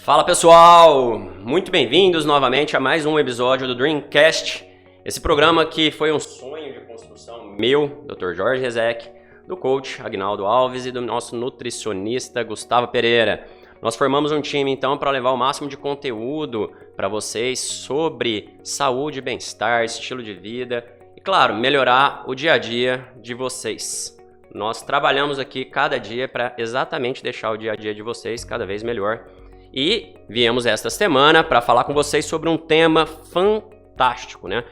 Fala pessoal, muito bem-vindos novamente a mais um episódio do Dreamcast. Esse programa que foi um sonho de construção meu, Dr. Jorge Rezec, do coach Agnaldo Alves e do nosso nutricionista Gustavo Pereira. Nós formamos um time então para levar o máximo de conteúdo para vocês sobre saúde, bem-estar, estilo de vida e, claro, melhorar o dia a dia de vocês. Nós trabalhamos aqui cada dia para exatamente deixar o dia a dia de vocês cada vez melhor. E viemos esta semana para falar com vocês sobre um tema fantástico, né?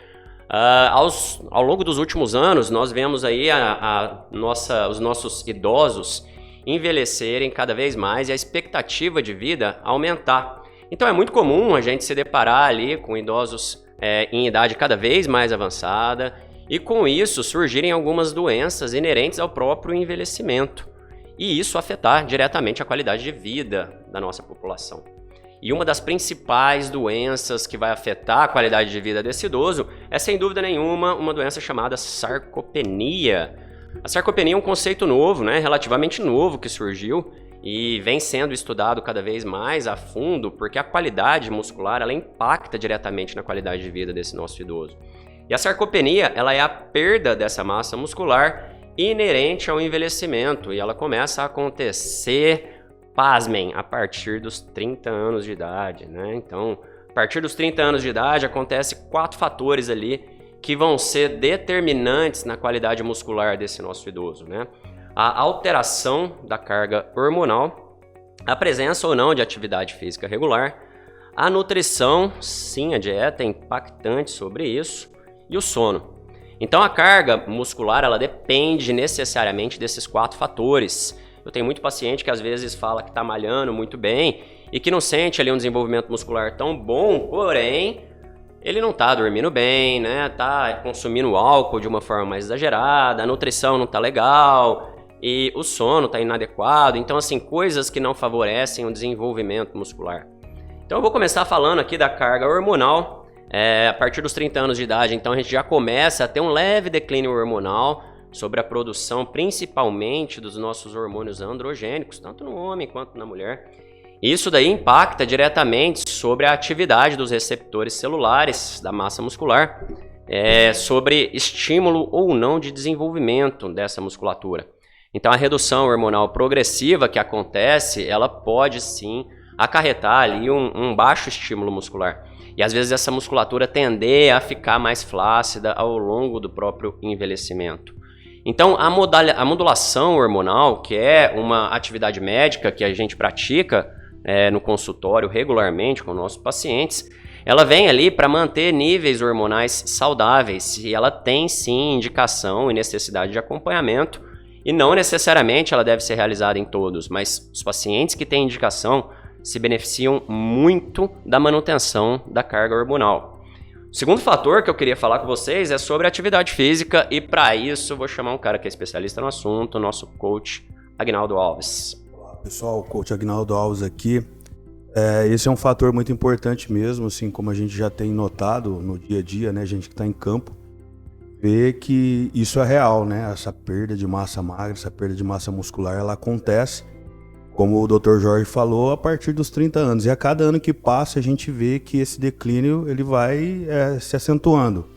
Ao longo dos últimos anos, nós vemos aí os nossos idosos envelhecerem cada vez mais e a expectativa de vida aumentar. Então é muito comum a gente se deparar ali com idosos em idade cada vez mais avançada e com isso surgirem algumas doenças inerentes ao próprio envelhecimento. E isso afetar diretamente a qualidade de vida da nossa população. E uma das principais doenças que vai afetar a qualidade de vida desse idoso é, sem dúvida nenhuma, uma doença chamada sarcopenia. A sarcopenia é um conceito novo, né, relativamente novo que surgiu e vem sendo estudado cada vez mais a fundo, porque a qualidade muscular ela impacta diretamente na qualidade de vida desse nosso idoso. E a sarcopenia ela é a perda dessa massa muscular inerente ao envelhecimento, e ela começa a acontecer, pasmem, a partir dos 30 anos de idade, né? Então, a partir dos 30 anos de idade, acontece 4 fatores ali que vão ser determinantes na qualidade muscular desse nosso idoso, né? A alteração da carga hormonal, a presença ou não de atividade física regular, a nutrição, sim, a dieta é impactante sobre isso, e o sono. Então a carga muscular ela depende necessariamente desses 4 fatores. Eu tenho muito paciente que às vezes fala que está malhando muito bem e que não sente ali um desenvolvimento muscular tão bom, porém ele não está dormindo bem, né? Tá consumindo álcool de uma forma mais exagerada, a nutrição não está legal e o sono está inadequado. Então assim, coisas que não favorecem o desenvolvimento muscular. Então eu vou começar falando aqui da carga hormonal. A partir dos 30 anos de idade, então a gente já começa a ter um leve declínio hormonal sobre a produção principalmente dos nossos hormônios androgênicos, tanto no homem quanto na mulher. Isso daí impacta diretamente sobre a atividade dos receptores celulares da massa muscular, sobre estímulo ou não de desenvolvimento dessa musculatura. Então a redução hormonal progressiva que acontece, ela pode sim acarretar ali um baixo estímulo muscular. E às vezes essa musculatura tender a ficar mais flácida ao longo do próprio envelhecimento. Então a modulação hormonal, que é uma atividade médica que a gente pratica no consultório regularmente com nossos pacientes, ela vem ali para manter níveis hormonais saudáveis e ela tem sim indicação e necessidade de acompanhamento e não necessariamente ela deve ser realizada em todos, mas os pacientes que têm indicação se beneficiam muito da manutenção da carga hormonal. O segundo fator que eu queria falar com vocês é sobre atividade física e para isso eu vou chamar um cara que é especialista no assunto, o nosso coach Agnaldo Alves. Olá pessoal, o coach Agnaldo Alves aqui. Esse é um fator muito importante mesmo, assim como a gente já tem notado no dia a dia, né, gente que está em campo, vê que isso é real, né, essa perda de massa magra, essa perda de massa muscular, ela acontece, como o Dr. Jorge falou, a partir dos 30 anos. E a cada ano que passa, a gente vê que esse declínio ele vai se acentuando.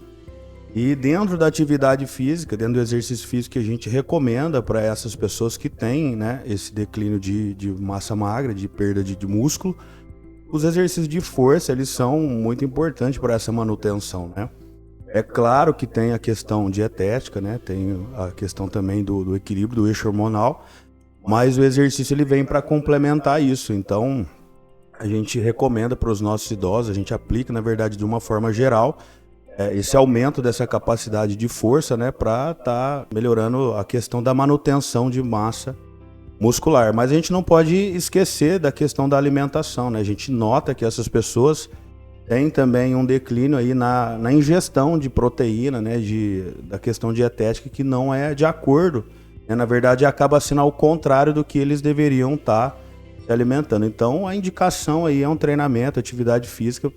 E dentro da atividade física, dentro do exercício físico que a gente recomenda para essas pessoas que têm, né, esse declínio de massa magra, de perda de músculo, os exercícios de força eles são muito importantes para essa manutenção, né? É claro que tem a questão dietética, né? Tem a questão também do equilíbrio do eixo hormonal, mas o exercício ele vem para complementar isso. Então a gente recomenda para os nossos idosos, a gente aplica na verdade de uma forma geral esse aumento dessa capacidade de força, né, para estar melhorando a questão da manutenção de massa muscular. Mas a gente não pode esquecer da questão da alimentação, né? A gente nota que essas pessoas têm também um declínio aí na ingestão de proteína, né, da questão dietética que não é de acordo. Na verdade, acaba sendo ao contrário do que eles deveriam estar se alimentando. Então, a indicação aí é um treinamento, atividade física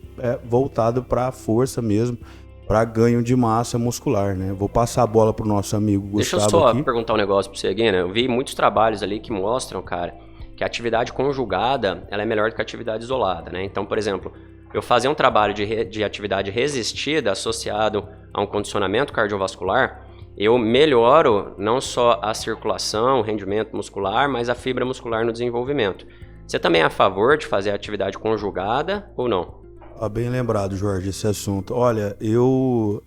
voltado para a força mesmo, para ganho de massa muscular, né? Vou passar a bola para o nosso amigo Gustavo. Deixa eu só aqui perguntar um negócio para você aqui, né? Eu vi muitos trabalhos ali que mostram, cara, que a atividade conjugada ela é melhor do que a atividade isolada, né? Então, por exemplo, eu fazer um trabalho de atividade resistida associado a um condicionamento cardiovascular, eu melhoro não só a circulação, o rendimento muscular, mas a fibra muscular no desenvolvimento. Você também é a favor de fazer a atividade conjugada ou não? Bem lembrado, Jorge, esse assunto. Olha, eu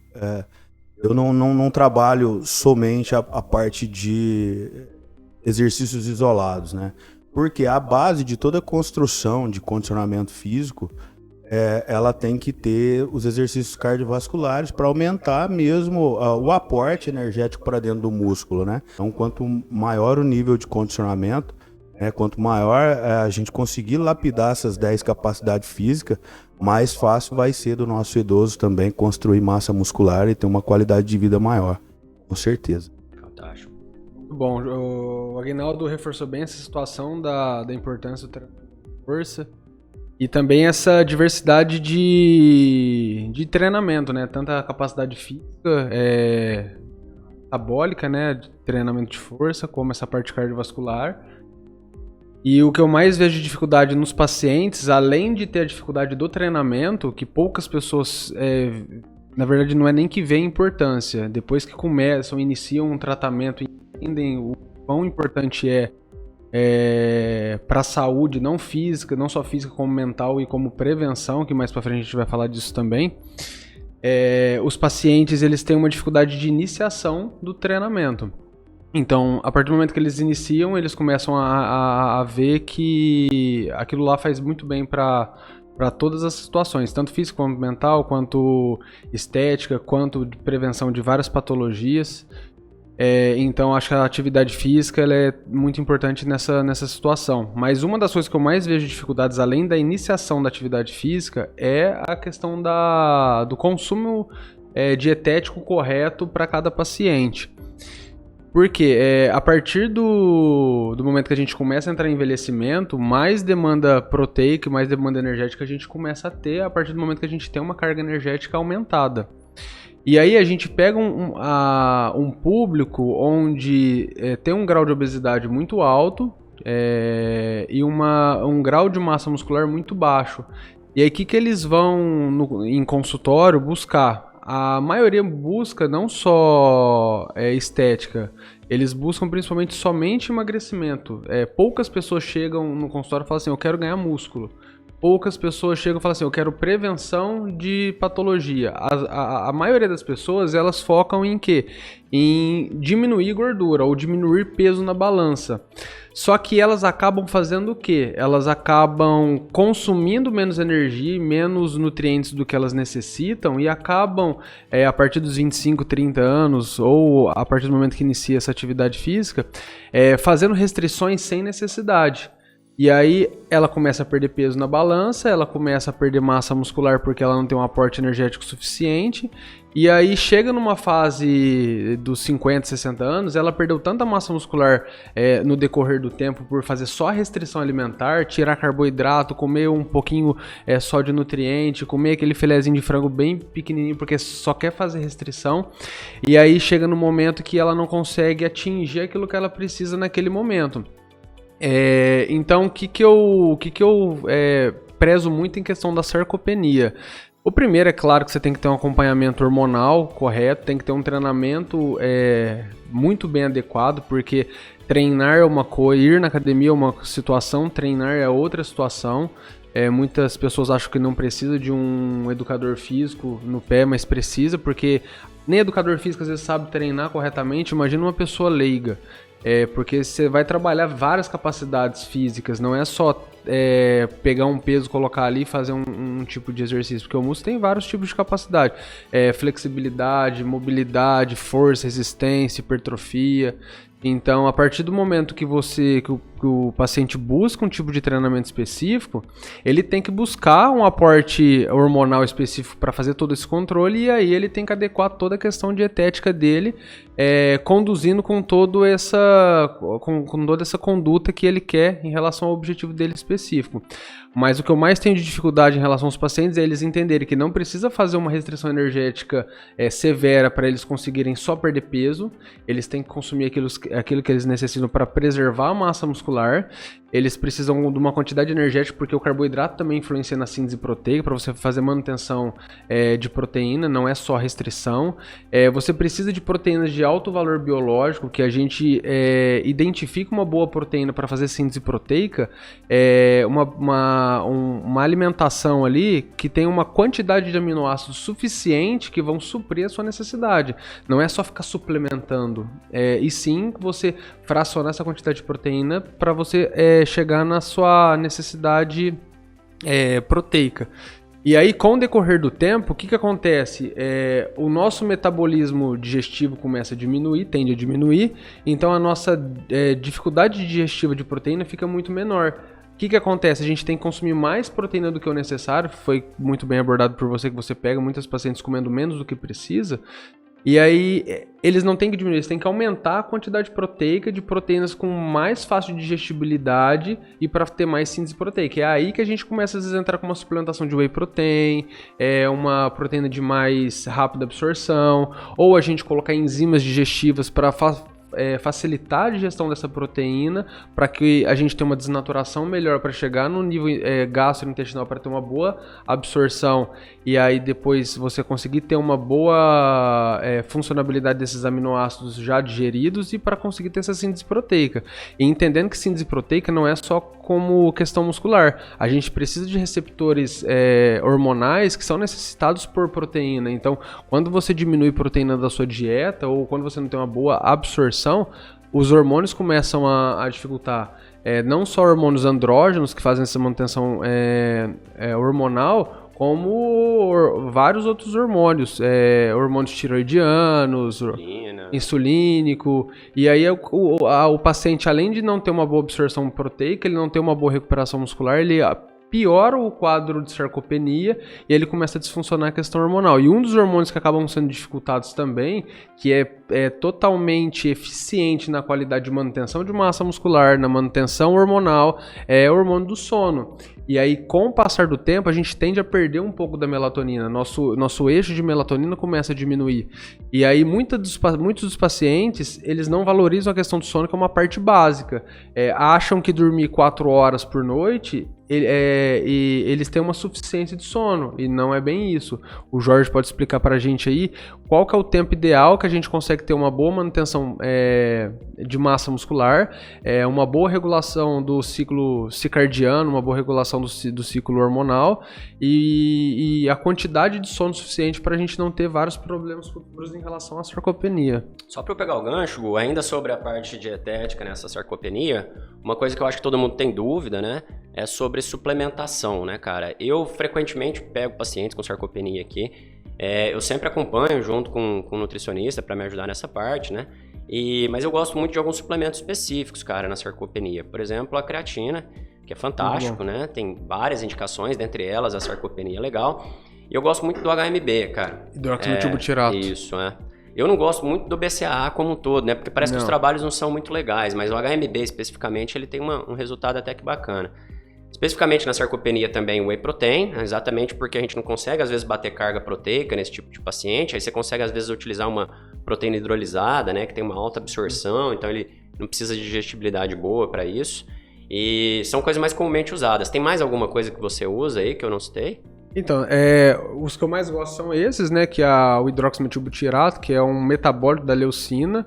não trabalho somente a parte de exercícios isolados, né? Porque a base de toda construção de condicionamento físico, ela tem que ter os exercícios cardiovasculares para aumentar mesmo o aporte energético para dentro do músculo, né? Então, quanto maior o nível de condicionamento, quanto maior a gente conseguir lapidar essas 10 capacidades físicas, mais fácil vai ser do nosso idoso também construir massa muscular e ter uma qualidade de vida maior, com certeza. Fantástico. Bom, o Aguinaldo reforçou bem essa situação da importância do treinamento de força e também essa diversidade de treinamento, né? Tanto a capacidade física, metabólica, né? De treinamento de força, como essa parte cardiovascular. E o que eu mais vejo de dificuldade nos pacientes, além de ter a dificuldade do treinamento, que poucas pessoas, na verdade não é nem que veem importância, depois que começam, iniciam um tratamento, entendem o quão importante para a saúde, não física, não só física como mental e como prevenção, que mais para frente a gente vai falar disso também. Os pacientes eles têm uma dificuldade de iniciação do treinamento. Então, a partir do momento que eles iniciam, eles começam a ver que aquilo lá faz muito bem para todas as situações, tanto física quanto mental, quanto estética, quanto de prevenção de várias patologias. Então, acho que a atividade física ela é muito importante nessa situação. Mas uma das coisas que eu mais vejo dificuldades, além da iniciação da atividade física, é a questão do consumo dietético correto para cada paciente. Porque a partir do momento que a gente começa a entrar em envelhecimento, mais demanda proteica, mais demanda energética a gente começa a ter a partir do momento que a gente tem uma carga energética aumentada. E aí a gente pega um público onde tem um grau de obesidade muito alto e um grau de massa muscular muito baixo. E aí o que eles vão em consultório buscar? A maioria busca não só estética, eles buscam principalmente somente emagrecimento. Poucas pessoas chegam no consultório e falam assim, eu quero ganhar músculo. Poucas pessoas chegam e falam assim, eu quero prevenção de patologia. A maioria das pessoas, elas focam em quê? Em diminuir gordura ou diminuir peso na balança. Só que elas acabam fazendo o quê? Elas acabam consumindo menos energia, menos nutrientes do que elas necessitam e acabam, a partir dos 25, 30 anos ou a partir do momento que inicia essa atividade física, fazendo restrições sem necessidade. E aí ela começa a perder peso na balança, ela começa a perder massa muscular porque ela não tem um aporte energético suficiente. E aí chega numa fase dos 50, 60 anos, ela perdeu tanta massa muscular no decorrer do tempo por fazer só restrição alimentar, tirar carboidrato, comer um pouquinho só de nutriente, comer aquele filezinho de frango bem pequenininho porque só quer fazer restrição. E aí chega no momento que ela não consegue atingir aquilo que ela precisa naquele momento. Então, o que eu prezo muito em questão da sarcopenia? O primeiro, é claro que você tem que ter um acompanhamento hormonal correto, tem que ter um treinamento muito bem adequado, porque treinar é uma coisa, ir na academia é uma situação, treinar é outra situação. Muitas pessoas acham que não precisa de um educador físico no pé, mas precisa, porque nem educador físico às vezes sabe treinar corretamente, imagina uma pessoa leiga. Porque você vai trabalhar várias capacidades físicas, não é só pegar um peso, colocar ali e fazer um tipo de exercício, porque o músculo tem vários tipos de capacidade, flexibilidade, mobilidade, força, resistência, hipertrofia. Então, a partir do momento que o paciente busca um tipo de treinamento específico, ele tem que buscar um aporte hormonal específico para fazer todo esse controle, e aí ele tem que adequar toda a questão dietética dele, conduzindo com toda essa conduta que ele quer em relação ao objetivo dele específico. Mas o que eu mais tenho de dificuldade em relação aos pacientes é eles entenderem que não precisa fazer uma restrição energética severa para eles conseguirem só perder peso, eles têm que consumir aquilo que eles necessitam para preservar a massa muscular, eles precisam de uma quantidade energética, porque o carboidrato também influencia na síntese proteica, para você fazer manutenção de proteína, não é só restrição. Você precisa de proteínas de alto valor biológico, que a gente identifica uma boa proteína para fazer síntese proteica, uma alimentação ali que tem uma quantidade de aminoácidos suficiente que vão suprir a sua necessidade. Não é só ficar suplementando, e sim você fracionar essa quantidade de proteína para você chegar na sua necessidade proteica. E aí, com o decorrer do tempo, o que acontece? O nosso metabolismo digestivo começa a diminuir, tende a diminuir, então a nossa dificuldade digestiva de proteína fica muito menor. O que acontece? A gente tem que consumir mais proteína do que o necessário, foi muito bem abordado por você, que você pega muitos pacientes comendo menos do que precisa, e aí eles não têm que diminuir, eles têm que aumentar a quantidade proteica de proteínas com mais fácil digestibilidade e para ter mais síntese proteica. É aí que a gente começa às vezes a entrar com uma suplementação de whey protein, uma proteína de mais rápida absorção, ou a gente colocar enzimas digestivas para facilitar a digestão dessa proteína, para que a gente tenha uma desnaturação melhor para chegar no nível gastrointestinal, para ter uma boa absorção, e aí depois você conseguir ter uma boa funcionabilidade desses aminoácidos já digeridos e para conseguir ter essa síntese proteica. E entendendo que síntese proteica não é só como questão muscular, a gente precisa de receptores hormonais que são necessitados por proteína. Então, quando você diminui proteína da sua dieta, ou quando você não tem uma boa absorção, os hormônios começam a dificultar. Não só hormônios andrógenos que fazem essa manutenção hormonal, como vários outros hormônios, hormônios tiroidianos, insulínico, e aí o paciente, além de não ter uma boa absorção proteica, ele não tem uma boa recuperação muscular, ele piora o quadro de sarcopenia e ele começa a desfuncionar a questão hormonal. E um dos hormônios que acabam sendo dificultados também, que é totalmente eficiente na qualidade de manutenção de massa muscular, na manutenção hormonal, é o hormônio do sono. E aí, com o passar do tempo, a gente tende a perder um pouco da melatonina. Nosso eixo de melatonina começa a diminuir. E aí, muitos dos pacientes, eles não valorizam a questão do sono, que é uma parte básica. Acham que dormir 4 horas por noite, e eles têm uma suficiência de sono, e não é bem isso. O Jorge pode explicar pra gente aí qual que é o tempo ideal que a gente consegue ter uma boa manutenção de massa muscular, uma boa regulação do ciclo circadiano, uma boa regulação do ciclo hormonal e a quantidade de sono suficiente para a gente não ter vários problemas futuros em relação à sarcopenia. Só para eu pegar o gancho, ainda sobre a parte dietética nessa sarcopenia, uma coisa que eu acho que todo mundo tem dúvida, né, é sobre suplementação, né, cara? Eu frequentemente pego pacientes com sarcopenia aqui, eu sempre acompanho junto com um nutricionista para me ajudar nessa parte, né? Mas eu gosto muito de alguns suplementos específicos, cara, na sarcopenia. Por exemplo, a creatina, que é fantástico, né? Tem várias indicações, dentre elas a sarcopenia é legal. E eu gosto muito do HMB, cara. Hidroximetilo-butirato. Isso, Eu não gosto muito do BCAA como um todo, né? Porque parece que os trabalhos não são muito legais, mas o HMB especificamente, ele tem um resultado até que bacana. Especificamente na sarcopenia também o whey protein, exatamente porque a gente não consegue às vezes bater carga proteica nesse tipo de paciente, aí você consegue às vezes utilizar uma proteína hidrolisada, né, que tem uma alta absorção, então ele não precisa de digestibilidade boa para isso, e são coisas mais comumente usadas. Tem mais alguma coisa que você usa aí que eu não citei? Então, os que eu mais gosto são esses, né, que é o hidroximetilbutirato, que é um metabólito da leucina,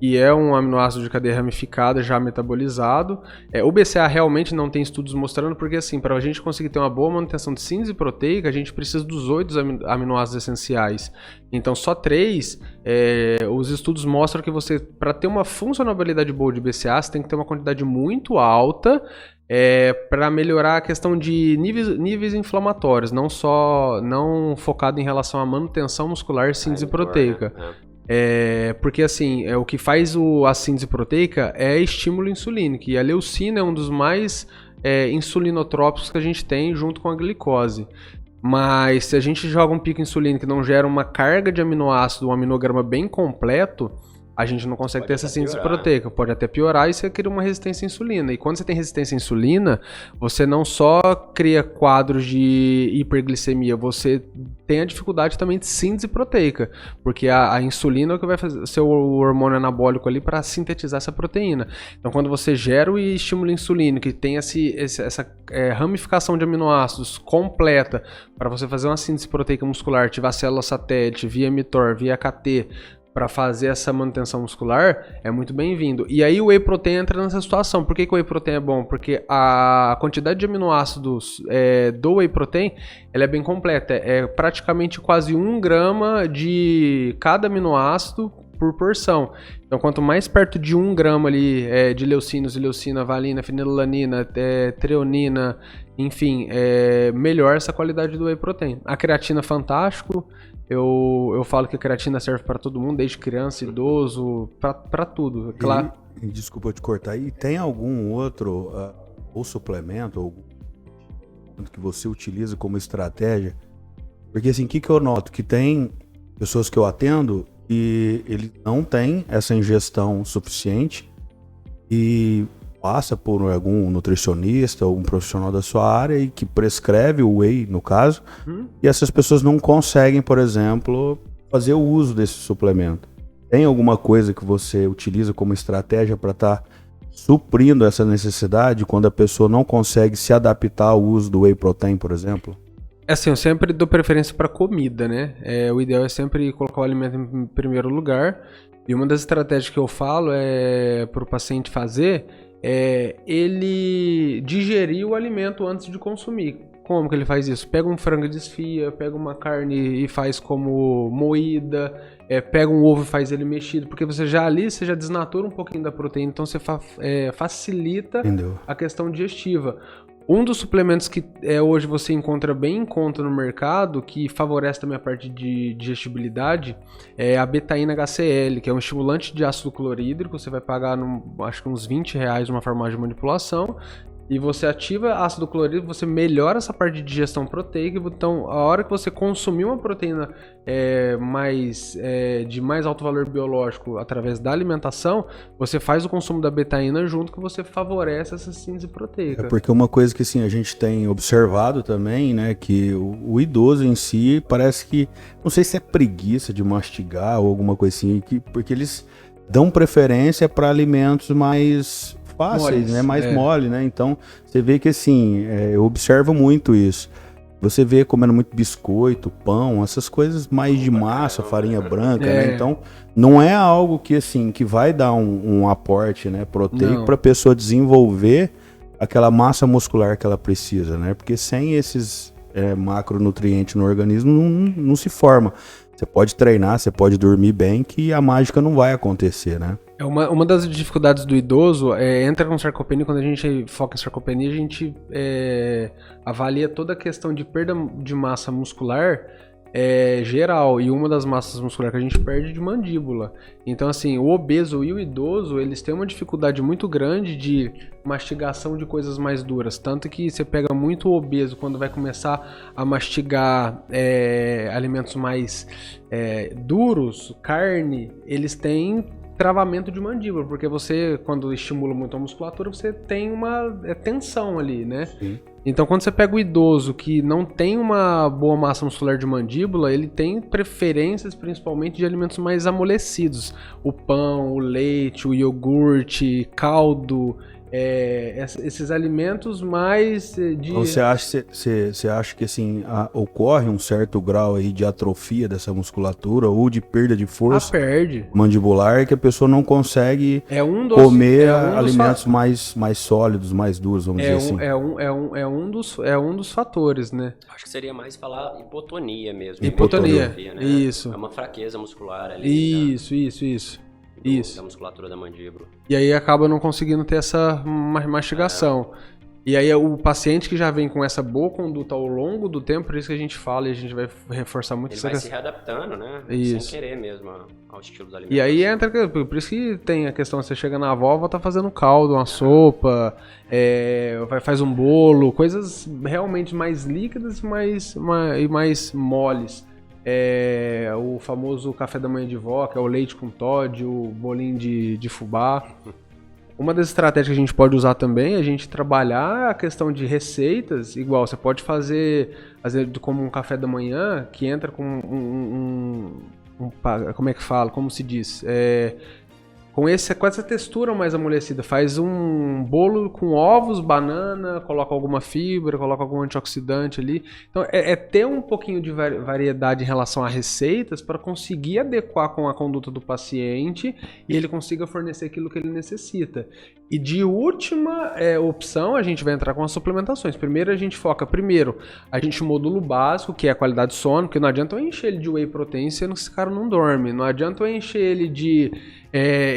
e é um aminoácido de cadeia ramificada já metabolizado. O BCAA realmente não tem estudos mostrando, porque assim, para a gente conseguir ter uma boa manutenção de síntese proteica, a gente precisa dos 8 aminoácidos essenciais. Então só 3, os estudos mostram que você, para ter uma funcionalidade boa de BCAA, você tem que ter uma quantidade muito alta, para melhorar a questão de níveis inflamatórios, não focado em relação à manutenção muscular e síntese proteica. Porque assim, o que faz a síntese proteica é estímulo insulínico, e a leucina é um dos mais insulinotrópicos que a gente tem junto com a glicose. Mas se a gente joga um pico insulínico que não gera uma carga de aminoácido, um aminograma bem completo, a gente não consegue Pode ter essa até síntese piorar. proteica. Pode até piorar e você cria uma resistência à insulina. E quando você tem resistência à insulina, você não só cria quadros de hiperglicemia, você tem a dificuldade também de síntese proteica. Porque a insulina é o que vai fazer ser o hormônio anabólico ali para sintetizar essa proteína. Então, quando você gera o estímulo insulínico que tem essa ramificação de aminoácidos completa para você fazer uma síntese proteica muscular, ativar célula satélite, via mTOR, via AKT, para fazer essa manutenção muscular, é muito bem-vindo. E aí o Whey Protein entra nessa situação. Por que o Whey Protein é bom? Porque a quantidade de aminoácidos do Whey Protein ela é bem completa. É praticamente quase 1 grama de cada aminoácido por porção. Então, quanto mais perto de 1 grama ali de leucinos, leucina, valina, fenilalanina, treonina, enfim, melhor essa qualidade do Whey Protein. A creatina, fantástico. Eu falo que a creatina serve para todo mundo, desde criança, idoso, para tudo, é claro. E, desculpa eu te cortar, e tem algum outro ou suplemento, ou que você utiliza como estratégia? Porque assim, o que eu noto? Que tem pessoas que eu atendo e ele não tem essa ingestão suficiente e passa por algum nutricionista ou um profissional da sua área e que prescreve o whey, no caso, e essas pessoas não conseguem, por exemplo, fazer o uso desse suplemento. Tem alguma coisa que você utiliza como estratégia para estar suprindo essa necessidade quando a pessoa não consegue se adaptar ao uso do whey protein, por exemplo? Assim, eu sempre dou preferência para comida, né? O ideal é sempre colocar o alimento em primeiro lugar. E uma das estratégias que eu falo para o paciente fazer ele digerir o alimento antes de consumir. Como que ele faz isso? Pega um frango e desfia, pega uma carne e faz como moída, pega um ovo e faz ele mexido, porque você já desnatura um pouquinho da proteína, então você facilita Entendeu? a questão digestiva. Um dos suplementos que hoje você encontra bem em conta no mercado, que favorece também a parte de digestibilidade, é a betaína HCl, que é um estimulante de ácido clorídrico. Você vai pagar, acho que uns R$20 numa farmácia de manipulação. E você ativa ácido clorídrico, você melhora essa parte de digestão proteica. Então, a hora que você consumir uma proteína de mais alto valor biológico através da alimentação, você faz o consumo da betaína junto, que você favorece essa síntese proteica. Porque uma coisa que assim, a gente tem observado também, né, que o idoso em si parece que, não sei se é preguiça de mastigar ou alguma coisa assim, porque eles dão preferência para alimentos mais fáceis, moles, né? Mais mole, né? Então, você vê que assim, eu observo muito isso. Você vê comendo muito biscoito, pão, essas coisas mais de massa, farinha branca, né? Então, não é algo que assim, que vai dar um aporte, né, proteico para a pessoa desenvolver aquela massa muscular que ela precisa, né? Porque sem esses macronutrientes no organismo não se forma. Você pode treinar, você pode dormir bem, que a mágica não vai acontecer, né? Uma das dificuldades do idoso entra com sarcopenia. Quando a gente foca em sarcopenia, a gente avalia toda a questão de perda de massa muscular geral, e uma das massas musculares que a gente perde é de mandíbula. Então, assim, o obeso e o idoso, eles têm uma dificuldade muito grande de mastigação de coisas mais duras, tanto que você pega muito o obeso quando vai começar a mastigar alimentos mais duros, carne, eles têm travamento de mandíbula, porque você, quando estimula muito a musculatura, você tem uma tensão ali, né? Sim. Então, quando você pega o idoso que não tem uma boa massa muscular de mandíbula, ele tem preferências principalmente de alimentos mais amolecidos. O pão, o leite, o iogurte, caldo, esses alimentos mais de... Então, você acha que assim, ocorre um certo grau aí de atrofia dessa musculatura ou de perda de força mandibular, que a pessoa não consegue comer alimentos mais sólidos, mais duros, vamos dizer assim? É um dos fatores, né? Acho que seria mais falar hipotonia mesmo. Hipotonia, né? Isso. É uma fraqueza muscular ali. Isso. Da musculatura da mandíbula. E aí acaba não conseguindo ter essa mastigação. E aí o paciente que já vem com essa boa conduta ao longo do tempo, por isso que a gente fala e a gente vai reforçar muito isso. Ele vai se readaptando, né? Isso. Sem querer mesmo ao estilo da alimentação. E aí entra, por isso que tem a questão, você chega na avó, tá fazendo caldo, uma sopa, faz um bolo, coisas realmente mais líquidas e mais moles. o famoso café da manhã de vó, que é o leite com Toddy, o bolinho de fubá. Uma das estratégias que a gente pode usar também é a gente trabalhar a questão de receitas, igual você pode fazer como um café da manhã, que entra com como é que fala, como se diz, com essa textura mais amolecida. Faz um bolo com ovos, banana, coloca alguma fibra, coloca algum antioxidante ali. Então ter um pouquinho de variedade em relação a receitas para conseguir adequar com a conduta do paciente e ele consiga fornecer aquilo que ele necessita. E de última opção, a gente vai entrar com as suplementações. Primeiro a gente foca, a gente módulo básico, que é a qualidade de sono, porque não adianta eu encher ele de whey protein sendo que esse cara não dorme. Não adianta eu encher ele de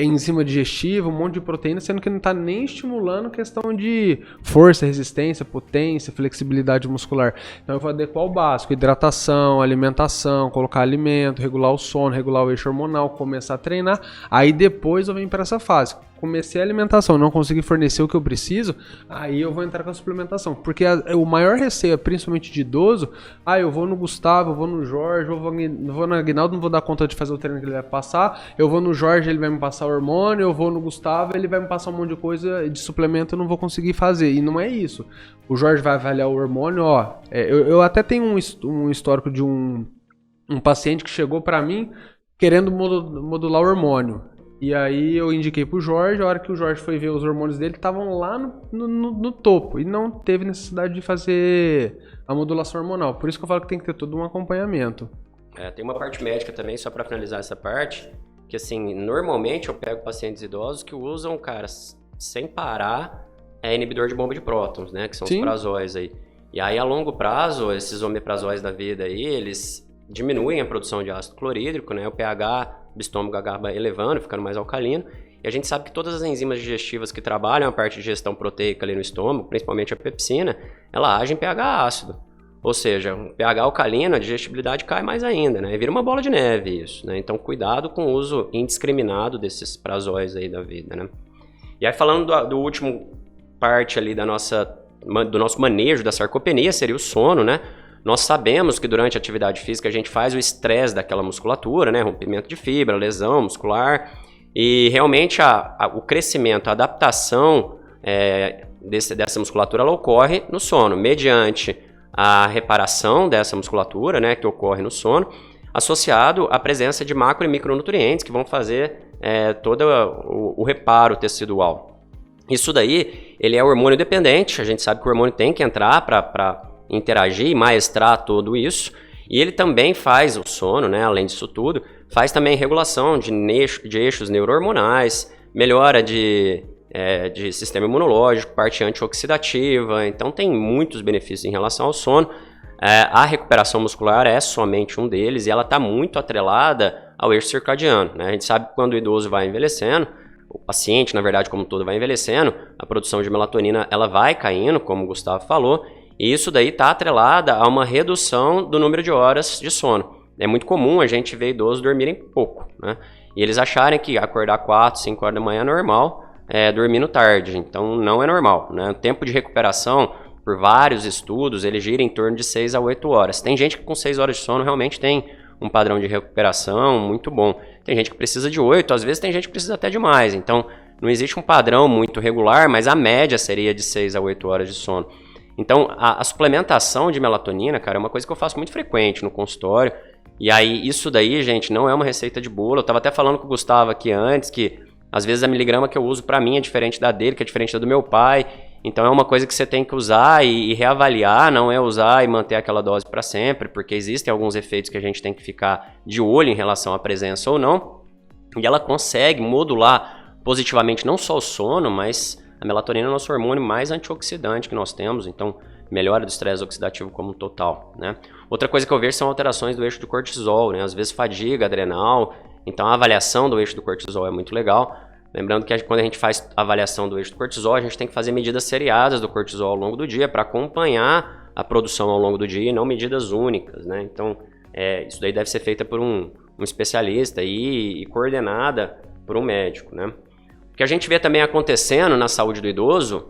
enzima digestiva, um monte de proteína, sendo que não está nem estimulando questão de força, resistência, potência, flexibilidade muscular. Então eu vou adequar o básico, hidratação, alimentação, colocar alimento, regular o sono, regular o eixo hormonal, começar a treinar, aí depois eu venho para essa fase. Comecei a alimentação, não consegui fornecer o que eu preciso, aí eu vou entrar com a suplementação. Porque o maior receio, principalmente de idoso, eu vou no Gustavo, eu vou no Jorge, eu vou no Aguinaldo, não vou dar conta de fazer o treino que ele vai passar, eu vou no Jorge, ele vai me passar o hormônio, eu vou no Gustavo, ele vai me passar um monte de coisa de suplemento, eu não vou conseguir fazer. E não é isso. O Jorge vai avaliar o hormônio, eu até tenho um histórico de um paciente que chegou pra mim querendo modular o hormônio. E aí eu indiquei pro Jorge, a hora que o Jorge foi ver os hormônios dele, estavam lá no topo. E não teve necessidade de fazer a modulação hormonal. Por isso que eu falo que tem que ter todo um acompanhamento. Tem uma parte médica também, só para finalizar essa parte, que assim, normalmente eu pego pacientes idosos que usam, cara, sem parar, inibidor de bomba de prótons, né? Que são os prazóis aí. E aí a longo prazo, esses omeprazóis da vida aí, eles diminuem a produção de ácido clorídrico, né? O pH do estômago acaba elevando, ficando mais alcalino. E a gente sabe que todas as enzimas digestivas que trabalham a parte de digestão proteica ali no estômago, principalmente a pepsina, ela age em pH ácido. Ou seja, um pH alcalino, a digestibilidade cai mais ainda, né? E vira uma bola de neve isso, né? Então cuidado com o uso indiscriminado desses prazóis aí da vida, né? E aí falando do último parte ali do nosso manejo da sarcopenia, seria o sono, né? Nós sabemos que durante a atividade física a gente faz o estresse daquela musculatura, né? Rompimento de fibra, lesão muscular. E realmente o crescimento, a adaptação dessa musculatura, ela ocorre no sono, mediante a reparação dessa musculatura, né? Que ocorre no sono, associado à presença de macro e micronutrientes que vão fazer todo o reparo tecidual. Isso daí, ele é hormônio dependente, a gente sabe que o hormônio tem que entrar para interagir e maestrar tudo isso, e ele também faz o sono, né, além disso tudo, faz também regulação de eixos neurohormonais, melhora de sistema imunológico, parte antioxidativa, então tem muitos benefícios em relação ao sono. A recuperação muscular é somente um deles e ela está muito atrelada ao eixo circadiano, né? A gente sabe que quando o idoso vai envelhecendo, o paciente, na verdade, como um todo, vai envelhecendo, a produção de melatonina ela vai caindo, como o Gustavo falou, e isso daí está atrelada a uma redução do número de horas de sono. É muito comum a gente ver idosos dormirem pouco, né? E eles acharem que acordar 4, 5 horas da manhã é normal, dormindo tarde. Então não é normal, né? O tempo de recuperação, por vários estudos, ele gira em torno de 6 a 8 horas. Tem gente que com 6 horas de sono realmente tem um padrão de recuperação muito bom. Tem gente que precisa de 8, às vezes tem gente que precisa até de mais. Então não existe um padrão muito regular, mas a média seria de 6 a 8 horas de sono. Então, a suplementação de melatonina, cara, é uma coisa que eu faço muito frequente no consultório. E aí, isso daí, gente, não é uma receita de bolo. Eu tava até falando com o Gustavo aqui antes, que às vezes a miligrama que eu uso pra mim é diferente da dele, que é diferente da do meu pai. Então, é uma coisa que você tem que usar e reavaliar, não é usar e manter aquela dose pra sempre, porque existem alguns efeitos que a gente tem que ficar de olho em relação à presença ou não. E ela consegue modular positivamente não só o sono, mas a melatonina é o nosso hormônio mais antioxidante que nós temos, então melhora do estresse oxidativo como um total, né? Outra coisa que eu vejo são alterações do eixo do cortisol, né? Às vezes fadiga adrenal, então a avaliação do eixo do cortisol é muito legal. Lembrando que quando a gente faz a avaliação do eixo do cortisol, a gente tem que fazer medidas seriadas do cortisol ao longo do dia para acompanhar a produção ao longo do dia e não medidas únicas, né? Então isso daí deve ser feita por um especialista e coordenada por um médico, né? O que a gente vê também acontecendo na saúde do idoso,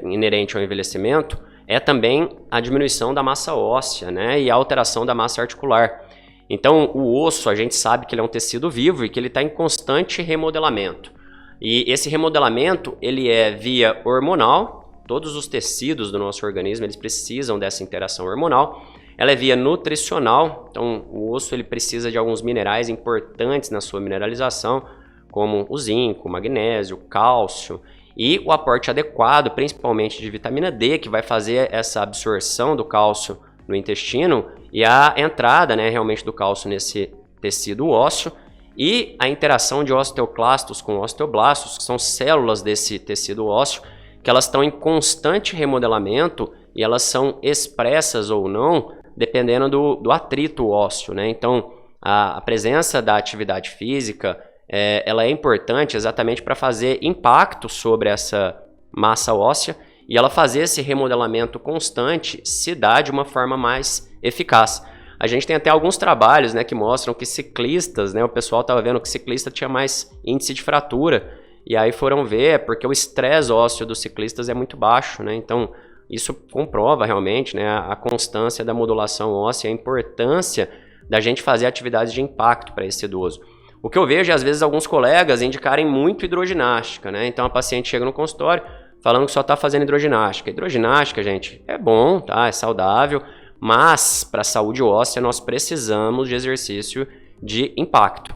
inerente ao envelhecimento, é também a diminuição da massa óssea, né, e a alteração da massa articular. Então, o osso, a gente sabe que ele é um tecido vivo e que ele está em constante remodelamento. E esse remodelamento, ele é via hormonal, todos os tecidos do nosso organismo, eles precisam dessa interação hormonal. Ela é via nutricional, então o osso ele precisa de alguns minerais importantes na sua mineralização, como o zinco, o magnésio, o cálcio, e o aporte adequado, principalmente de vitamina D, que vai fazer essa absorção do cálcio no intestino e a entrada, né, realmente do cálcio nesse tecido ósseo, e a interação de osteoclastos com osteoblastos, que são células desse tecido ósseo, que elas estão em constante remodelamento e elas são expressas ou não, dependendo do atrito ósseo, né? Então, a presença da atividade física, ela é importante exatamente para fazer impacto sobre essa massa óssea e ela fazer esse remodelamento constante se dá de uma forma mais eficaz. A gente tem até alguns trabalhos, né, que mostram que ciclistas, né, o pessoal estava vendo que ciclista tinha mais índice de fratura, e aí foram ver, porque o estresse ósseo dos ciclistas é muito baixo, né, então isso comprova realmente, né, a constância da modulação óssea, a importância da gente fazer atividades de impacto para esse idoso. O que eu vejo é, às vezes, alguns colegas indicarem muito hidroginástica, né, então a paciente chega no consultório falando que só está fazendo hidroginástica. Hidroginástica, gente, é bom, tá, é saudável, mas para a saúde óssea nós precisamos de exercício de impacto.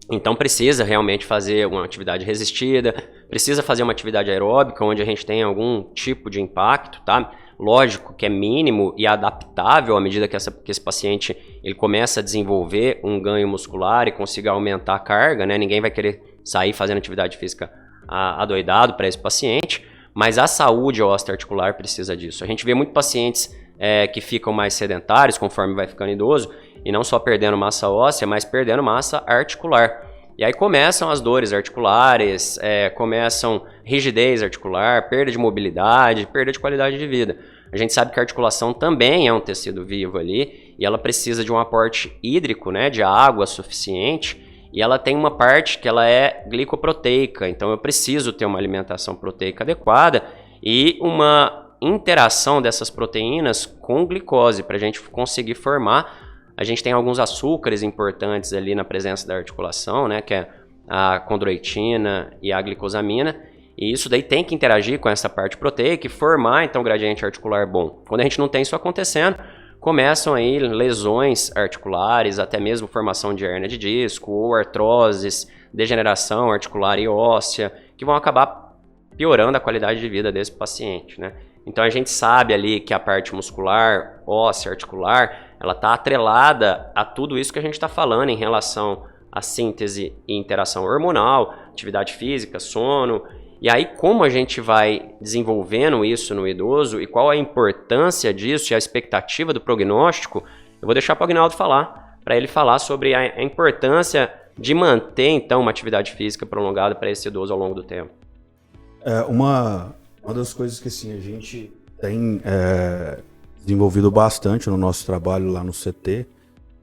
Então precisa realmente fazer uma atividade resistida, precisa fazer uma atividade aeróbica onde a gente tem algum tipo de impacto, tá? Lógico que é mínimo e adaptável à medida que esse paciente ele começa a desenvolver um ganho muscular e consiga aumentar a carga, né? Ninguém vai querer sair fazendo atividade física adoidado para esse paciente, mas a saúde osteoarticular precisa disso. A gente vê muitos pacientes que ficam mais sedentários conforme vai ficando idoso, e não só perdendo massa óssea, mas perdendo massa articular. E aí começam as dores articulares, começam rigidez articular, perda de mobilidade, perda de qualidade de vida. A gente sabe que a articulação também é um tecido vivo ali, e ela precisa de um aporte hídrico, né, de água suficiente, e ela tem uma parte que ela é glicoproteica, então eu preciso ter uma alimentação proteica adequada e uma interação dessas proteínas com glicose para a gente conseguir formar. A gente tem alguns açúcares importantes ali na presença da articulação, né, que é a condroitina e a glicosamina, e isso daí tem que interagir com essa parte proteica e formar então um gradiente articular bom. Quando a gente não tem isso acontecendo, começam aí lesões articulares, até mesmo formação de hérnia de disco ou artroses, degeneração articular e óssea, que vão acabar piorando a qualidade de vida desse paciente, né? Então a gente sabe ali que a parte muscular, óssea, articular, ela está atrelada a tudo isso que a gente está falando em relação à síntese e interação hormonal, atividade física, sono. E aí como a gente vai desenvolvendo isso no idoso e qual a importância disso e a expectativa do prognóstico, eu vou deixar para o Aguinaldo falar, para ele falar sobre a importância de manter então uma atividade física prolongada para esse idoso ao longo do tempo. Uma das coisas que assim, a gente tem desenvolvido bastante no nosso trabalho lá no CT,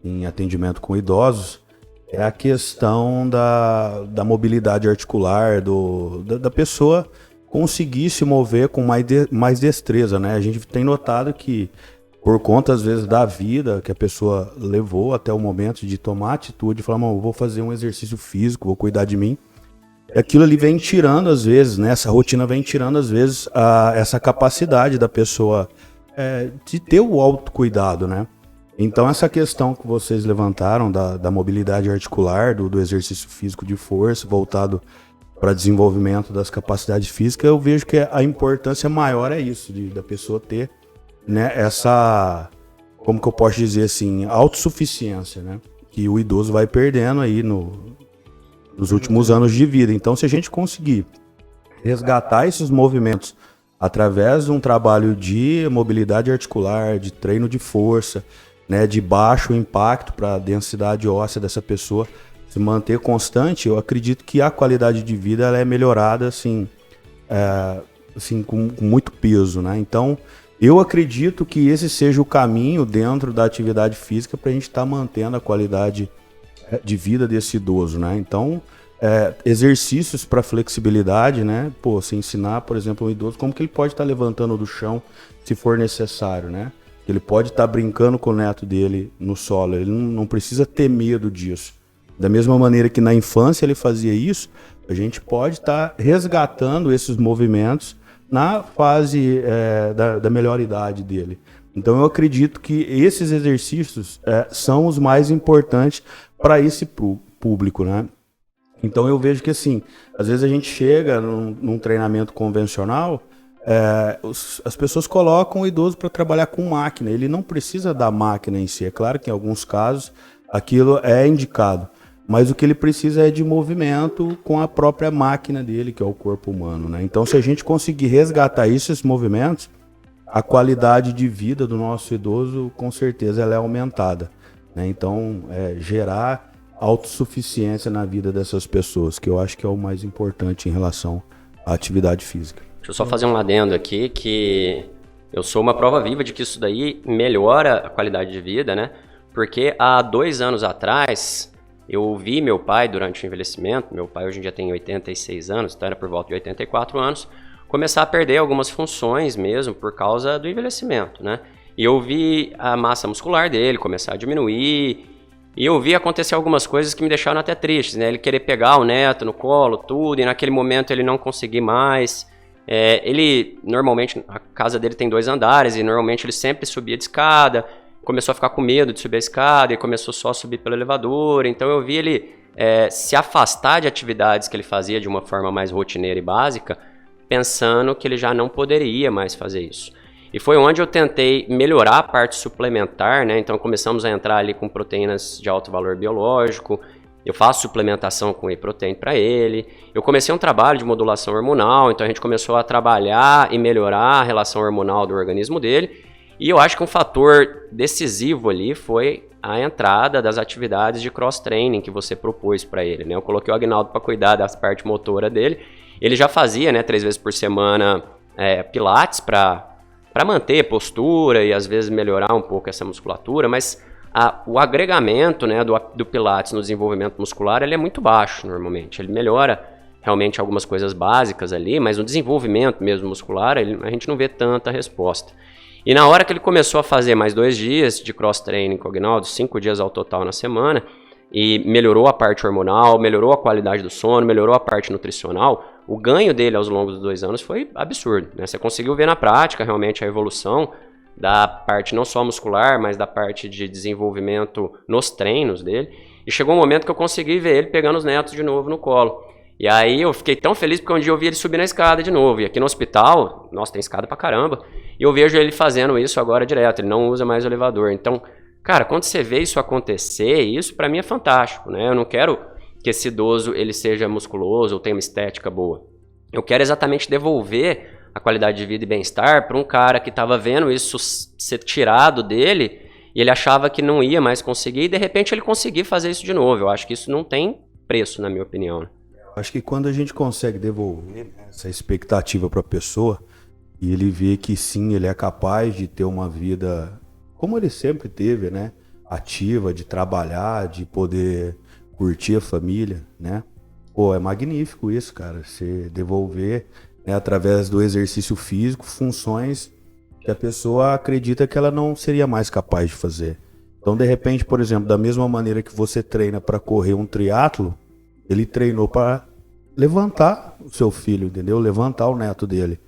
em atendimento com idosos, é a questão da mobilidade articular, da pessoa conseguir se mover com mais destreza, né? A gente tem notado que, por conta, às vezes, da vida que a pessoa levou até o momento de tomar atitude, falar, eu vou fazer um exercício físico, vou cuidar de mim, aquilo ali vem tirando, às vezes, né? Essa rotina vem tirando, às vezes, essa capacidade da pessoa de ter o autocuidado, né? Então, essa questão que vocês levantaram da mobilidade articular, do exercício físico de força, voltado para desenvolvimento das capacidades físicas, eu vejo que a importância maior é isso, da pessoa ter, né, essa, como que eu posso dizer assim, autossuficiência, né? Que o idoso vai perdendo aí nos últimos anos de vida. Então, se a gente conseguir resgatar esses movimentos através de um trabalho de mobilidade articular, de treino de força, né, de baixo impacto para a densidade óssea dessa pessoa se manter constante, eu acredito que a qualidade de vida ela é melhorada assim, com muito peso, né? Então, eu acredito que esse seja o caminho dentro da atividade física para a gente estar mantendo a qualidade de vida desse idoso, né? Então, exercícios para flexibilidade, né? Se ensinar, por exemplo, um idoso como que ele pode estar levantando do chão se for necessário, né? Ele pode estar brincando com o neto dele no solo, ele não precisa ter medo disso. Da mesma maneira que na infância ele fazia isso, a gente pode estar resgatando esses movimentos na fase da melhor idade dele. Então eu acredito que esses exercícios são os mais importantes para esse público, né? Então eu vejo que assim, às vezes a gente chega num treinamento convencional, as pessoas colocam o idoso para trabalhar com máquina, ele não precisa da máquina em si, é claro que em alguns casos aquilo é indicado, mas o que ele precisa é de movimento com a própria máquina dele, que é o corpo humano, né? Então se a gente conseguir resgatar esses movimentos, a qualidade de vida do nosso idoso com certeza ela é aumentada, né? Então gerar autossuficiência na vida dessas pessoas, que eu acho que é o mais importante em relação à atividade física. Deixa eu só fazer um adendo aqui, que eu sou uma prova viva de que isso daí melhora a qualidade de vida, né? Porque há 2 anos atrás, eu vi meu pai durante o envelhecimento, meu pai hoje em dia tem 86 anos, então era por volta de 84 anos, começar a perder algumas funções mesmo por causa do envelhecimento, né? E eu vi a massa muscular dele começar a diminuir, e eu vi acontecer algumas coisas que me deixaram até tristes, né? Ele querer pegar o neto no colo, tudo, e naquele momento ele não conseguir mais. Ele, normalmente, a casa dele tem 2 andares, e normalmente ele sempre subia de escada, começou a ficar com medo de subir a escada, e começou só a subir pelo elevador, então eu vi ele se afastar de atividades que ele fazia de uma forma mais rotineira e básica, pensando que ele já não poderia mais fazer isso. E foi onde eu tentei melhorar a parte suplementar, né? Então começamos a entrar ali com proteínas de alto valor biológico, eu faço suplementação com whey protein para ele, eu comecei um trabalho de modulação hormonal, então a gente começou a trabalhar e melhorar a relação hormonal do organismo dele, e eu acho que um fator decisivo ali foi a entrada das atividades de cross-training que você propôs para ele, né? Eu coloquei o Agnaldo para cuidar da parte motora dele, ele já fazia, né, 3 vezes por semana pilates para manter postura e às vezes melhorar um pouco essa musculatura, mas o agregamento, né, do pilates no desenvolvimento muscular ele é muito baixo normalmente. Ele melhora realmente algumas coisas básicas ali, mas no desenvolvimento mesmo muscular a gente não vê tanta resposta. E na hora que ele começou a fazer mais 2 dias de cross-training com o Agnaldo, 5 dias ao total na semana, e melhorou a parte hormonal, melhorou a qualidade do sono, melhorou a parte nutricional, o ganho dele aos longos dos 2 anos foi absurdo, né? Você conseguiu ver na prática realmente a evolução da parte não só muscular, mas da parte de desenvolvimento nos treinos dele. E chegou um momento que eu consegui ver ele pegando os netos de novo no colo. E aí eu fiquei tão feliz porque um dia eu vi ele subir na escada de novo. E aqui no hospital, nossa, tem escada pra caramba. E eu vejo ele fazendo isso agora direto, ele não usa mais o elevador. Então, cara, quando você vê isso acontecer, isso pra mim é fantástico, né? Eu não quero que esse idoso ele seja musculoso ou tenha uma estética boa. Eu quero exatamente devolver a qualidade de vida e bem-estar para um cara que estava vendo isso ser tirado dele e ele achava que não ia mais conseguir e de repente ele conseguir fazer isso de novo. Eu acho que isso não tem preço, na minha opinião, né? Acho que quando a gente consegue devolver essa expectativa para a pessoa e ele vê que sim, ele é capaz de ter uma vida como ele sempre teve, né? Ativa, de trabalhar, de poder curtir a família, né? Pô, é magnífico isso, cara. Você devolver, né, através do exercício físico, funções que a pessoa acredita que ela não seria mais capaz de fazer. Então, de repente, por exemplo, da mesma maneira que você treina para correr um triatlo, ele treinou para levantar o seu filho, entendeu? Levantar o neto dele.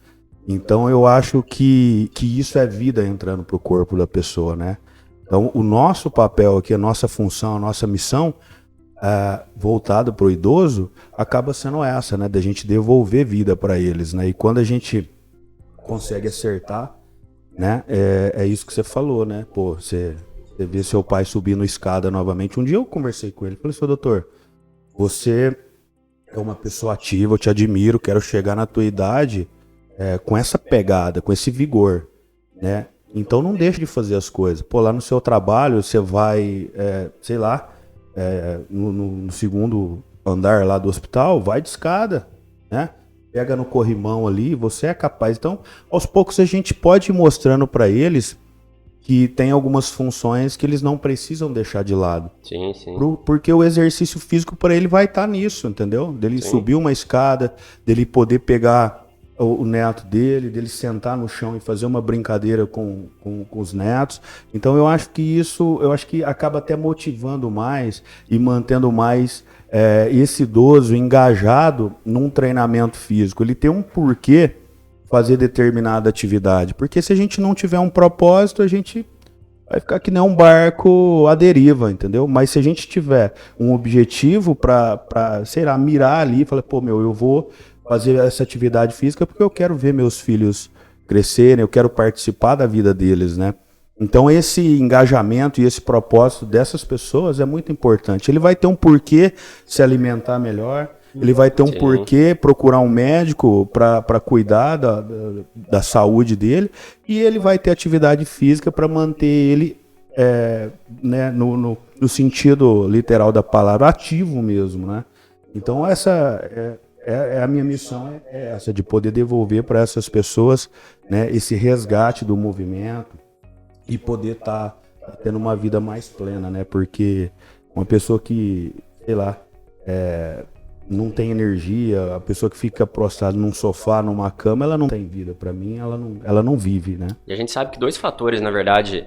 Então, eu acho que isso é vida entrando pro corpo da pessoa, né? Então, o nosso papel aqui, a nossa função, a nossa missão, voltado para o idoso, acaba sendo essa, né? Da gente devolver vida para eles, né? E quando a gente consegue acertar, né? É isso que você falou, né? Pô, você vê seu pai subindo escada novamente. Um dia eu conversei com ele, falei, seu doutor, você é uma pessoa ativa, eu te admiro, quero chegar na tua idade com essa pegada, com esse vigor, né? Então não deixe de fazer as coisas. Pô, lá no seu trabalho você vai, sei lá, no segundo andar lá do hospital, vai de escada, né? Pega no corrimão ali, você é capaz. Então, aos poucos a gente pode ir mostrando para eles que tem algumas funções que eles não precisam deixar de lado. Sim, sim. Porque o exercício físico para ele vai estar nisso, entendeu? Dele subir uma escada, dele poder pegar o neto dele sentar no chão e fazer uma brincadeira com os netos. Então eu acho que acaba até motivando mais e mantendo mais esse idoso engajado num treinamento físico. Ele tem um porquê fazer determinada atividade, porque se a gente não tiver um propósito, a gente vai ficar que nem um barco à deriva, entendeu? Mas se a gente tiver um objetivo para, sei lá, mirar ali, falar, pô, eu vou fazer essa atividade física porque eu quero ver meus filhos crescerem, eu quero participar da vida deles, né? Então esse engajamento e esse propósito dessas pessoas é muito importante. Ele vai ter um porquê se alimentar melhor, ele vai ter um porquê procurar um médico para cuidar da saúde dele, e ele vai ter atividade física para manter ele, né, no sentido literal da palavra, ativo mesmo, né? Então essa a minha missão é essa, de poder devolver para essas pessoas, né, esse resgate do movimento e poder estar tendo uma vida mais plena, né? Porque uma pessoa que, sei lá, não tem energia, a pessoa que fica prostrada num sofá, numa cama, ela não tem vida. Para mim, ela não vive, né? E a gente sabe que 2 fatores, na verdade,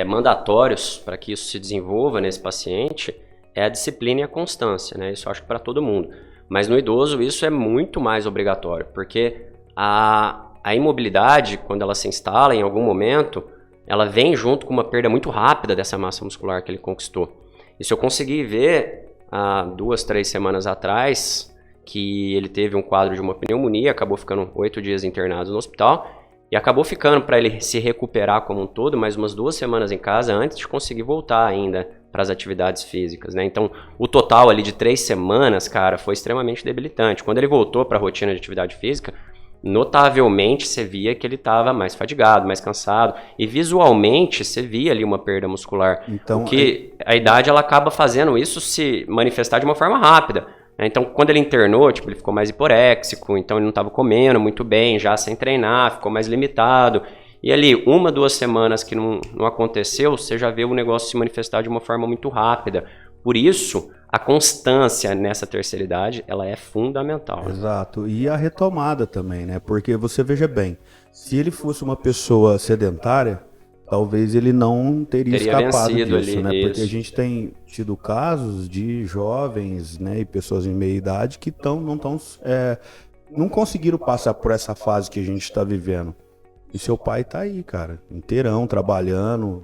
mandatórios para que isso se desenvolva nesse paciente é a disciplina e a constância, né? Isso eu acho que para todo mundo. Mas no idoso isso é muito mais obrigatório, porque a imobilidade, quando ela se instala em algum momento, ela vem junto com uma perda muito rápida dessa massa muscular que ele conquistou. Isso eu consegui ver há 2, 3 semanas atrás, que ele teve um quadro de uma pneumonia, acabou ficando 8 dias internado no hospital, e acabou ficando para ele se recuperar como um todo, mais umas 2 semanas em casa antes de conseguir voltar ainda para as atividades físicas, né? Então, o total ali de 3 semanas, cara, foi extremamente debilitante. Quando ele voltou para a rotina de atividade física, notavelmente você via que ele estava mais fadigado, mais cansado, e visualmente você via ali uma perda muscular. Então, porque a idade ela acaba fazendo isso se manifestar de uma forma rápida, né? Então, quando ele internou, ele ficou mais hiporéxico, então ele não estava comendo muito bem, já sem treinar, ficou mais limitado. E ali, 1, 2 semanas que não aconteceu, você já vê o negócio se manifestar de uma forma muito rápida. Por isso, a constância nessa terceira idade, ela é fundamental. Exato. E a retomada também, né? Porque você veja bem, se ele fosse uma pessoa sedentária, talvez ele não teria escapado disso, né? Porque a gente tem tido casos de jovens, né, e pessoas em meia idade que não conseguiram passar por essa fase que a gente está vivendo. E seu pai tá aí, cara, inteirão, trabalhando,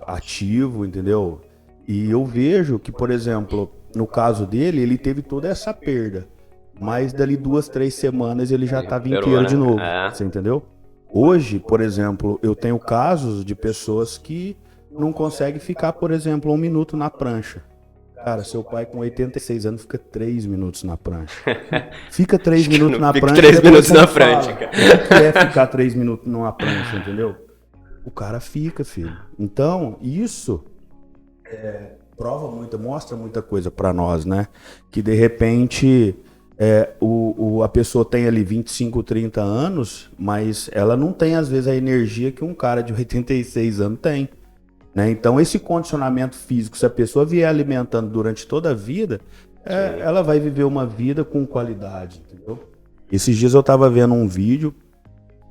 ativo, entendeu? E eu vejo que, por exemplo, no caso dele, ele teve toda essa perda. Mas dali 2, 3 semanas ele já estava inteiro, né? De novo, você entendeu? Hoje, por exemplo, eu tenho casos de pessoas que não conseguem ficar, por exemplo, 1 minuto na prancha. Cara, seu pai com 86 anos fica 3 minutos na prancha. Fica 3 minutos na prancha. 3 minutos na prancha, cara. O que é ficar 3 minutos numa prancha, entendeu? O cara fica, filho. Então, isso mostra muita coisa pra nós, né? Que de repente a pessoa tem ali 25, 30 anos, mas ela não tem às vezes a energia que um cara de 86 anos tem. Né? Então esse condicionamento físico, se a pessoa vier alimentando durante toda a vida, ela vai viver uma vida com qualidade, entendeu? Esses dias eu estava vendo um vídeo,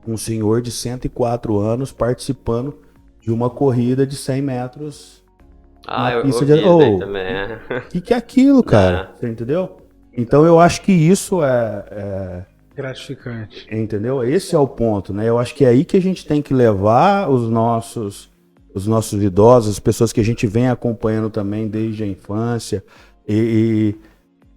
um senhor de 104 anos participando de uma corrida de 100 metros na pista de... Que é aquilo, cara? Você entendeu? Então eu acho que isso é gratificante. Entendeu? Esse é o ponto, né? Eu acho que é aí que a gente tem que levar os nossos idosos, as pessoas que a gente vem acompanhando também desde a infância, e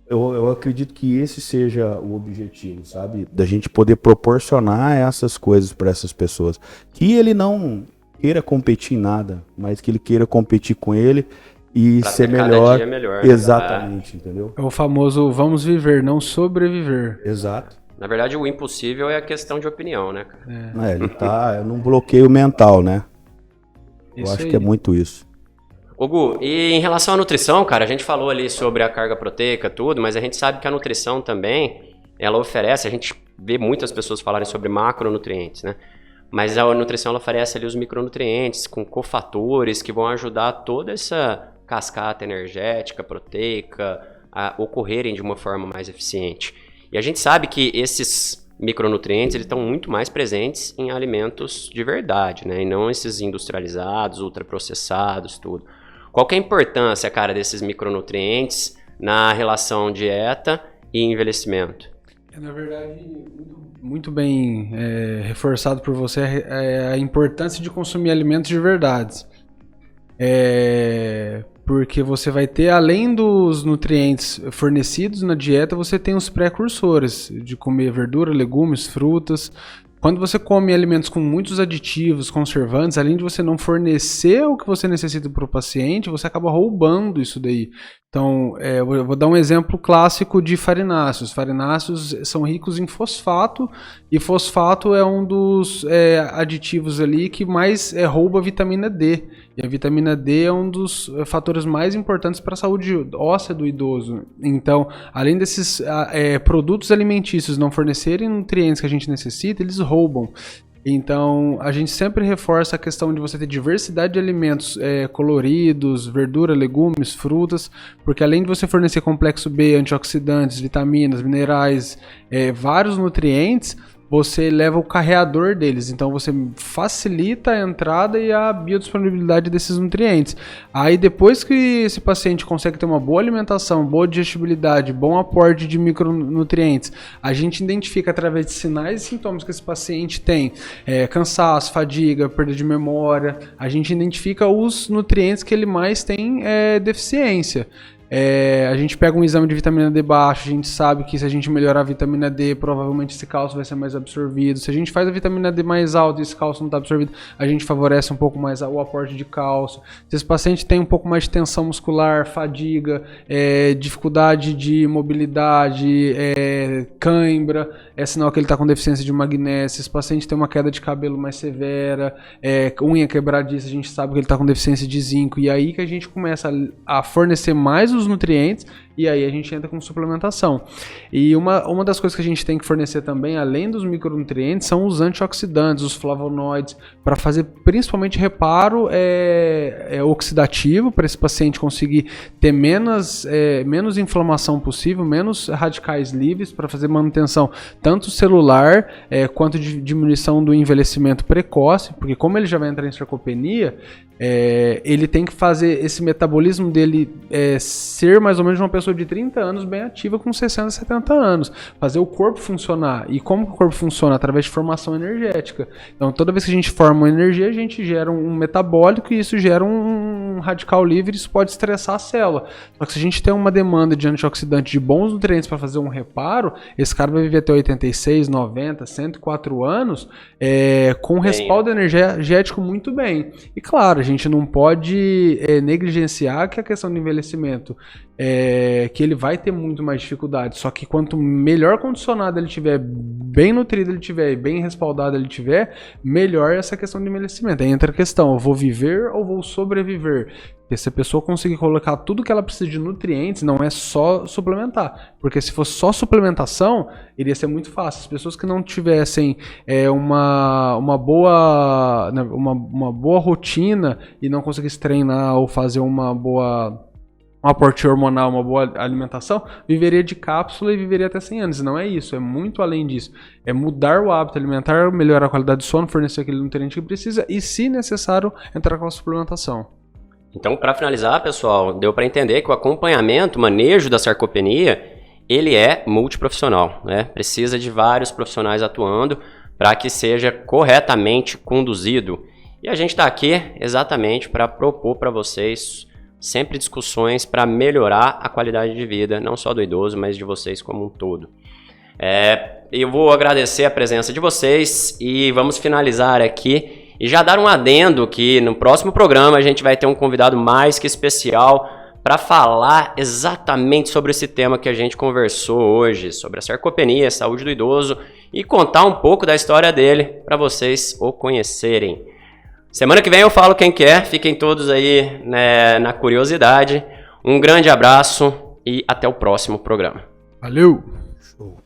eu acredito que esse seja o objetivo, sabe? Da gente poder proporcionar essas coisas para essas pessoas. Que ele não queira competir em nada, mas que ele queira competir com ele e ser melhor. Cada dia melhor. Exatamente, entendeu? É o famoso vamos viver, não sobreviver. Exato. Na verdade, o impossível é a questão de opinião, né, cara? Ele tá num bloqueio mental, né? Eu acho que é muito isso. Ô Gu, e em relação à nutrição, cara, a gente falou ali sobre a carga proteica, tudo, mas a gente sabe que a nutrição também, ela oferece, a gente vê muitas pessoas falarem sobre macronutrientes, né? Mas a nutrição, ela oferece ali os micronutrientes com cofatores que vão ajudar toda essa cascata energética, proteica, a ocorrerem de uma forma mais eficiente. E a gente sabe que esses micronutrientes eles estão muito mais presentes em alimentos de verdade, né? E não esses industrializados, ultraprocessados, tudo. Qual que é a importância, cara, desses micronutrientes na relação dieta e envelhecimento? Na verdade, muito bem reforçado por você a importância de consumir alimentos de verdade. Porque você vai ter, além dos nutrientes fornecidos na dieta, você tem os precursores de comer verdura, legumes, frutas. Quando você come alimentos com muitos aditivos, conservantes, além de você não fornecer o que você necessita para o paciente, você acaba roubando isso daí. Então, eu vou dar um exemplo clássico de farináceos. Farináceos são ricos em fosfato, e fosfato é um dos aditivos ali que mais rouba a vitamina D. E a vitamina D é um dos fatores mais importantes para a saúde óssea do idoso. Então, além desses produtos alimentícios não fornecerem nutrientes que a gente necessita, eles roubam. Então, a gente sempre reforça a questão de você ter diversidade de alimentos coloridos, verdura, legumes, frutas, porque além de você fornecer complexo B, antioxidantes, vitaminas, minerais, vários nutrientes, você leva o carreador deles, então você facilita a entrada e a biodisponibilidade desses nutrientes. Aí depois que esse paciente consegue ter uma boa alimentação, boa digestibilidade, bom aporte de micronutrientes, a gente identifica através de sinais e sintomas que esse paciente tem, cansaço, fadiga, perda de memória, a gente identifica os nutrientes que ele mais tem deficiência. A gente pega um exame de vitamina D baixo, a gente sabe que se a gente melhorar a vitamina D, provavelmente esse cálcio vai ser mais absorvido. Se a gente faz a vitamina D mais alta e esse cálcio não está absorvido, a gente favorece um pouco mais o aporte de cálcio. Se esse paciente tem um pouco mais de tensão muscular, fadiga, dificuldade de mobilidade, cãibra, é sinal que ele está com deficiência de magnésio. Se esse paciente tem uma queda de cabelo mais severa, unha quebradiça, a gente sabe que ele está com deficiência de zinco. E aí que a gente começa a fornecer mais os nutrientes, e aí a gente entra com suplementação. E uma das coisas que a gente tem que fornecer também, além dos micronutrientes, são os antioxidantes, os flavonoides, para fazer principalmente reparo oxidativo, para esse paciente conseguir ter menos inflamação possível, menos radicais livres, para fazer manutenção tanto celular quanto de diminuição do envelhecimento precoce, porque como ele já vai entrar em sarcopenia, ele tem que fazer esse metabolismo dele ser mais ou menos uma pessoa de 30 anos bem ativa com 60, 70 anos. Fazer o corpo funcionar. E como que o corpo funciona? Através de formação energética. Então, toda vez que a gente forma uma energia, a gente gera um metabólico e isso gera um radical livre e isso pode estressar a célula. Só que se a gente tem uma demanda de antioxidante de bons nutrientes para fazer um reparo, esse cara vai viver até 86, 90, 104 anos com respaldo energético muito bem. E claro, a gente não pode negligenciar que a questão do envelhecimento que ele vai ter muito mais dificuldade, só que quanto melhor condicionado ele tiver, bem nutrido ele tiver e bem respaldado ele tiver, melhor essa questão de envelhecimento. Aí entra a questão, eu vou viver ou vou sobreviver? Porque se a pessoa conseguir colocar tudo que ela precisa de nutrientes, não é só suplementar, porque se fosse só suplementação, iria ser muito fácil. As pessoas que não tivessem uma boa rotina e não conseguissem treinar ou fazer um aporte hormonal, uma boa alimentação, viveria de cápsula e viveria até 100 anos. E não é isso, é muito além disso. É mudar o hábito alimentar, melhorar a qualidade do sono, fornecer aquele nutriente que precisa e, se necessário, entrar com a suplementação. Então, para finalizar, pessoal, deu para entender que o acompanhamento, o manejo da sarcopenia, ele é multiprofissional, né? Precisa de vários profissionais atuando para que seja corretamente conduzido. E a gente está aqui exatamente para propor para vocês sempre discussões para melhorar a qualidade de vida, não só do idoso, mas de vocês como um todo. Eu vou agradecer a presença de vocês e vamos finalizar aqui e já dar um adendo que no próximo programa a gente vai ter um convidado mais que especial para falar exatamente sobre esse tema que a gente conversou hoje, sobre a sarcopenia, a saúde do idoso, e contar um pouco da história dele para vocês o conhecerem. Semana que vem eu falo quem quer, fiquem todos aí na curiosidade. Um grande abraço e até o próximo programa. Valeu! Show.